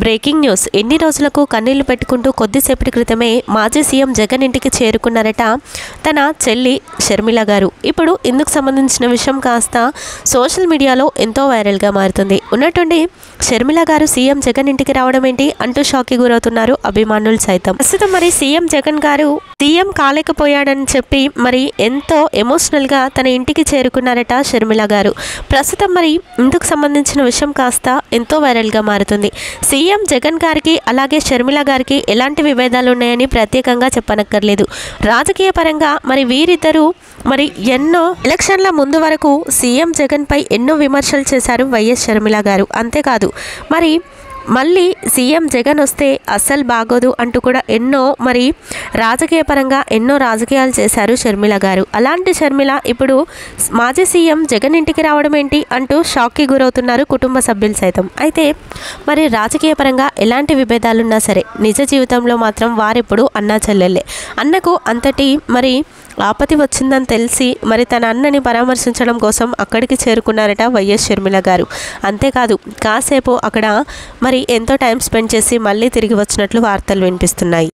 Breaking news. ఎన్ని రోజులకు కన్నీళ్లు పెట్టుకుంటూ కొద్దిసేపటి క్రితమే మాజీ సీఎం జగన్ ఇంటికి చేరుకున్నారట తన చెల్లి షర్మిల గారు. ఇప్పుడు ఇందుకు సంబంధించిన విషయం కాస్త సోషల్ మీడియాలో ఎంతో వైరల్గా మారుతుంది. ఉన్నట్టుండి షర్మిల గారు సీఎం జగన్ ఇంటికి రావడం ఏంటి అంటూ షాక్కి గురవుతున్నారు అభిమానులు సైతం. ప్రస్తుతం మరి సీఎం జగన్ గారు సీఎం కాలేకపోయాడని చెప్పి మరి ఎంతో ఎమోషనల్గా తన ఇంటికి చేరుకున్నారట షర్మిల గారు. ప్రస్తుతం మరి ఇందుకు సంబంధించిన విషయం కాస్త ఎంతో వైరల్గా మారుతుంది. సీఎం జగన్ గారికి అలాగే షర్మిల గారికి ఎలాంటి విభేదాలు ఉన్నాయని ప్రత్యేకంగా చెప్పనక్కర్లేదు. రాజకీయ పరంగా మరి వీరిద్దరూ మరి ఎన్నో ఎలక్షన్ల ముందు వరకు సీఎం జగన్ పై ఎన్నో విమర్శలు చేశారు వైఎస్ షర్మిల గారు. అంతేకాదు మరి మళ్ళీ సీఎం జగన్ వస్తే అస్సలు బాగోదు అంటూ కూడా ఎన్నో మరి రాజకీయ పరంగా ఎన్నో రాజకీయాలు చేశారు షర్మిల గారు. అలాంటి షర్మిల ఇప్పుడు మాజీ సీఎం జగన్ ఇంటికి రావడం ఏంటి అంటూ షాక్కి గురవుతున్నారు కుటుంబ సభ్యులు సైతం. అయితే మరి రాజకీయ పరంగా ఎలాంటి విభేదాలున్నా సరే నిజ జీవితంలో మాత్రం వారెప్పుడు అన్నా చెల్లెళ్ళే. అన్నకు అంతటి మరి ఆపతి వచ్చిందని తెలిసి మరి తన అన్నని పరామర్శించడం కోసం అక్కడికి చేరుకున్నారట వైఎస్ షర్మిల గారు. అంతేకాదు కాసేపు అక్కడ మరి ఎంతో టైం స్పెండ్ చేసి మళ్ళీ తిరిగి వచ్చినట్లు వార్తలు వినిపిస్తున్నాయి.